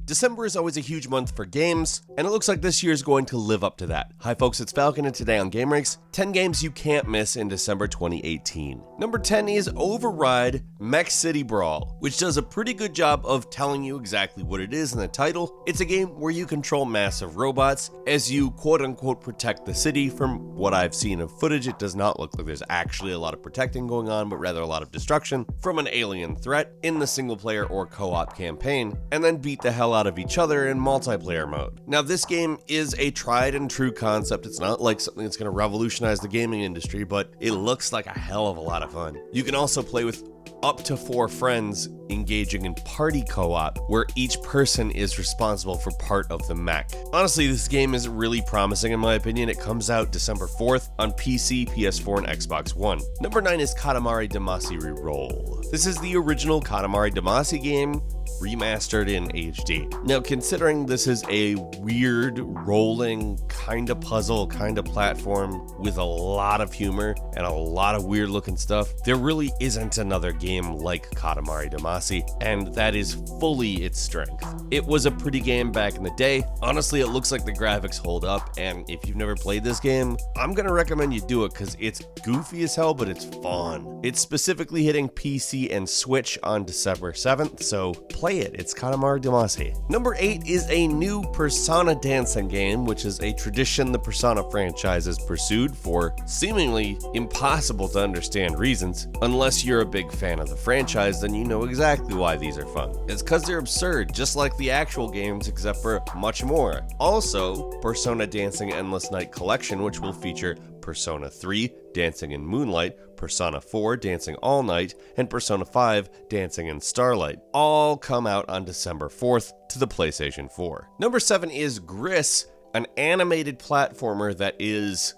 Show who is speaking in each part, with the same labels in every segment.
Speaker 1: December is always a huge month for games, and it looks like this year is going to live up to that. Hi folks, it's Falcon, and today on gameranx, 10 games you can't miss in December 2018. Number 10 is Override Mech City Brawl, which does a pretty good job of telling you exactly what it is in the title. It's a game where you control massive robots as you quote-unquote protect the city. From what I've seen of footage, it does not look like there's actually a lot of protecting going on, but rather a lot of destruction from an alien threat in the single-player or co-op campaign, and then beat the hell out of each other in multiplayer mode. Now, this game is a tried and true concept. It's not like something that's going to revolutionize the gaming industry, but it looks like a hell of a lot of fun. You can also play with up to 4 friends engaging in party co-op, where each person is responsible for part of the mech. Honestly, this game is really promising in my opinion. It comes out December 4th on PC, PS4, and Xbox One. Number 9 is Katamari Damacy Reroll. This is the original Katamari Damacy game, remastered in HD. Now, considering this is a weird, rolling, kind of puzzle, kind of platform with a lot of humor and a lot of weird looking stuff, there really isn't another game like Katamari Damacy, and that is fully its strength. It was a pretty game back in the day. Honestly, it looks like the graphics hold up, and if you've never played this game, I'm gonna recommend you do it because it's goofy as hell, but it's fun. It's specifically hitting PC and Switch on December 7th, so play it. It's Katamari Damacy. Number 8 is a new Persona dancing game, which is a tradition the Persona franchise has pursued for seemingly impossible to understand reasons. Unless you're a big fan of the franchise, then you know exactly why these are fun. It's because they're absurd, just like the actual games, except for much more. Also, Persona Dancing Endless Night Collection, which will feature Persona 3, Dancing in Moonlight, Persona 4, Dancing All Night, and Persona 5, Dancing in Starlight, all come out on December 4th to the PlayStation 4. Number 7 is GRIS, an animated platformer that is,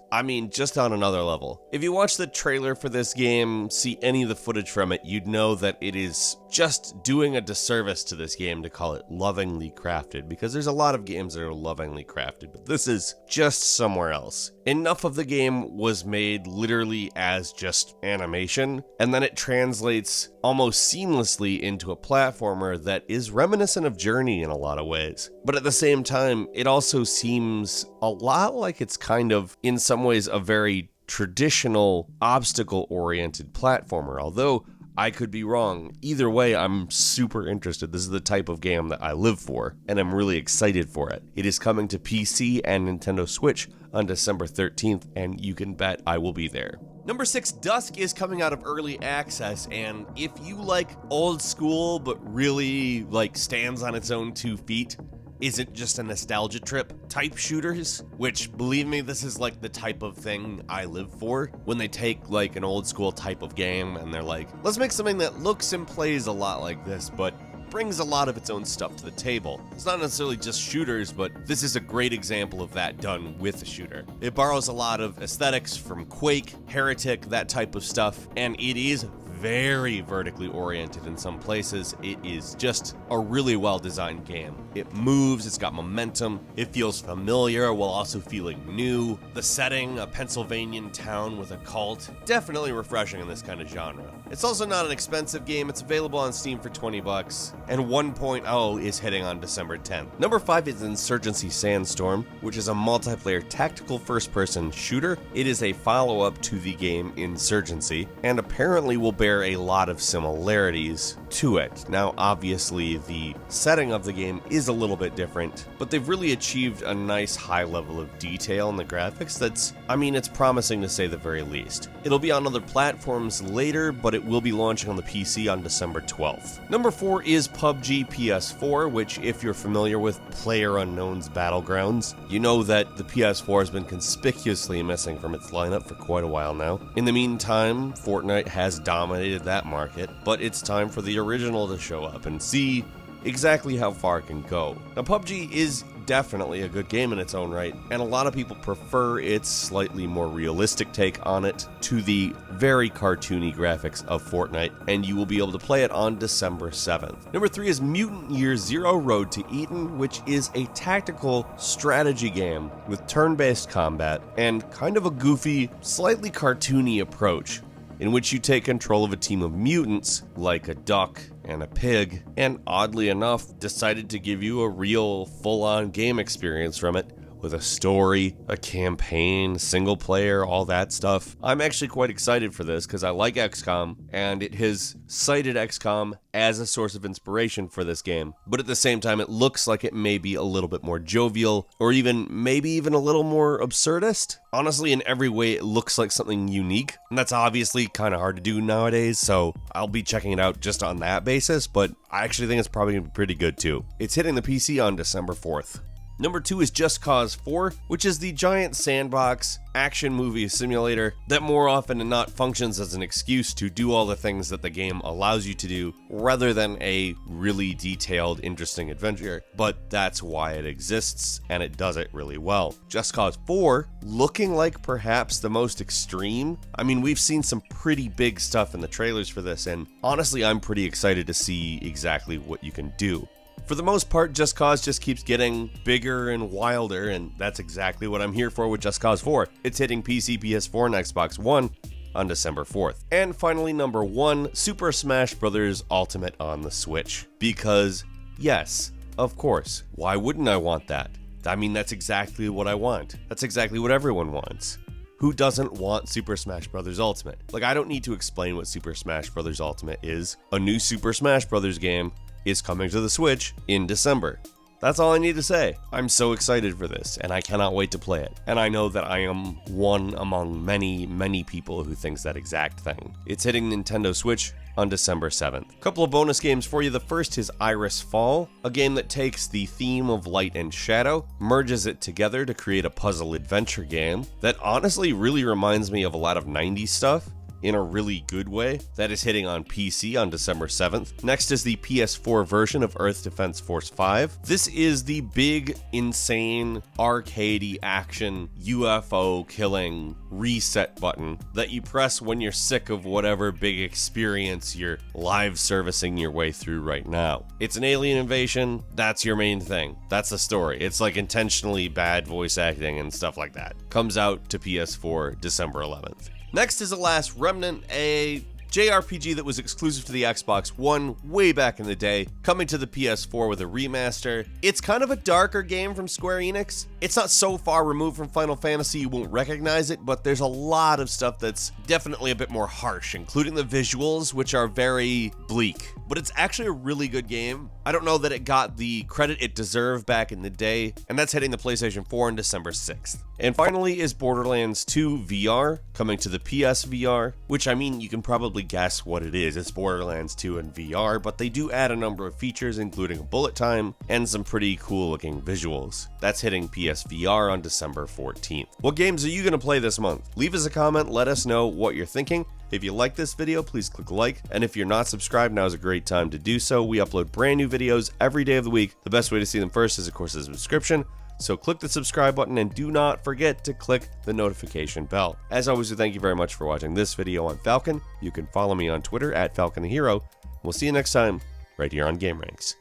Speaker 1: just on another level. If you watch the trailer for this game, see any of the footage from it, you'd know that it is just doing a disservice to this game to call it lovingly crafted, because there's a lot of games that are lovingly crafted, but this is just somewhere else. Enough of the game was made literally as just animation, and then it translates almost seamlessly into a platformer that is reminiscent of Journey in a lot of ways. But at the same time, it also seems a lot like it's kind of, in some ways, a very traditional obstacle-oriented platformer, although I could be wrong. Either way, I'm super interested. This is the type of game that I live for, and I'm really excited for it. It is coming to PC and Nintendo Switch on December 13th, and you can bet I will be there. Number 6, Dusk is coming out of early access, and if you like old school but really stands on its own 2 feet, isn't just a nostalgia trip type shooters, which, believe me, this is the type of thing I live for. When they take an old school type of game and they're like, let's make something that looks and plays a lot like this, but brings a lot of its own stuff to the table. It's not necessarily just shooters, but this is a great example of that done with a shooter. It borrows a lot of aesthetics from Quake, Heretic, that type of stuff, and it is very vertically oriented in some places. It is just a really well-designed game. It moves, it's got momentum, it feels familiar while also feeling new. The setting, a Pennsylvanian town with a cult, definitely refreshing in this kind of genre. It's also not an expensive game. It's available on Steam for $20, and 1.0 is hitting on December 10th. Number 5 is Insurgency Sandstorm, which is a multiplayer tactical first-person shooter. It is a follow-up to the game Insurgency, and apparently will bear a lot of similarities to it. Now, obviously, the setting of the game is a little bit different, but they've really achieved a nice high level of detail in the graphics that's, it's promising to say the very least. It'll be on other platforms later, but it will be launching on the PC on December 12th. Number 4 is PUBG PS4, which, if you're familiar with PlayerUnknown's Battlegrounds, you know that the PS4 has been conspicuously missing from its lineup for quite a while now. In the meantime, Fortnite has dominated that market, but it's time for the original to show up and see exactly how far it can go. Now, PUBG is definitely a good game in its own right, and a lot of people prefer its slightly more realistic take on it to the very cartoony graphics of Fortnite, and you will be able to play it on December 7th. Number 3 is Mutant Year Zero Road to Eden, which is a tactical strategy game with turn-based combat and kind of a goofy, slightly cartoony approach in which you take control of a team of mutants like a duck, and a pig, and oddly enough, decided to give you a real full-on game experience from it, with a story, a campaign, single player, all that stuff. I'm actually quite excited for this because I like XCOM, and it has cited XCOM as a source of inspiration for this game. But at the same time, it looks like it may be a little bit more jovial, or maybe even a little more absurdist. Honestly, in every way, it looks like something unique, and that's obviously kind of hard to do nowadays, so I'll be checking it out just on that basis, but I actually think it's probably going to be pretty good too. It's hitting the PC on December 4th. Number 2 is Just Cause 4, which is the giant sandbox action movie simulator that more often than not functions as an excuse to do all the things that the game allows you to do, rather than a really detailed, interesting adventure. But that's why it exists, and it does it really well. Just Cause 4, looking like perhaps the most extreme. I mean, we've seen some pretty big stuff in the trailers for this, and honestly, I'm pretty excited to see exactly what you can do. For the most part, Just Cause just keeps getting bigger and wilder, and that's exactly what I'm here for with Just Cause 4. It's hitting PC, PS4, and Xbox One on December 4th. And finally, number 1, Super Smash Bros. Ultimate on the Switch. Because, yes, of course, why wouldn't I want that? I mean, that's exactly what I want. That's exactly what everyone wants. Who doesn't want Super Smash Bros. Ultimate? Like, I don't need to explain what Super Smash Bros. Ultimate is. A new Super Smash Bros. Game is coming to the Switch in December. That's all I need to say. I'm so excited for this, and I cannot wait to play it. And I know that I am one among many, many people who thinks that exact thing. It's hitting Nintendo Switch on December 7th. Couple of bonus games for you. The first is Iris.Fall, a game that takes the theme of light and shadow, merges it together to create a puzzle adventure game that honestly really reminds me of a lot of 90s stuff, in a really good way. That is hitting on PC on December 7th. Next is the PS4 version of Earth Defense Force 5. This is the big, insane, arcadey action UFO killing reset button that you press when you're sick of whatever big experience you're live servicing your way through right now. It's an alien invasion, that's your main thing. That's the story. It's like intentionally bad voice acting and stuff like that. Comes out to PS4 December 11th. Next is Alas Remnant, a JRPG that was exclusive to the Xbox One way back in the day, coming to the PS4 with a remaster. It's kind of a darker game from Square Enix. It's not so far removed from Final Fantasy you won't recognize it, but there's a lot of stuff that's definitely a bit more harsh, including the visuals, which are very bleak. But it's actually a really good game. I don't know that it got the credit it deserved back in the day, and that's hitting the PlayStation 4 on December 6th. And finally is Borderlands 2 VR, coming to the PSVR, which, I mean, you can probably guess what it is. It's Borderlands 2 in VR, but they do add a number of features, including a bullet time and some pretty cool looking visuals. That's hitting PSVR on December 14th. What games are you going to play this month? Leave us a comment, let us know what you're thinking. If you like this video, please click like, and if you're not subscribed, now is a great time to do so. We upload brand new videos every day of the week. The best way to see them first is, of course, a subscription. So click the subscribe button and do not forget to click the notification bell. As always, we thank you very much for watching this video on Falcon. You can follow me on Twitter at FalconTheHero. We'll see you next time right here on GameRanx.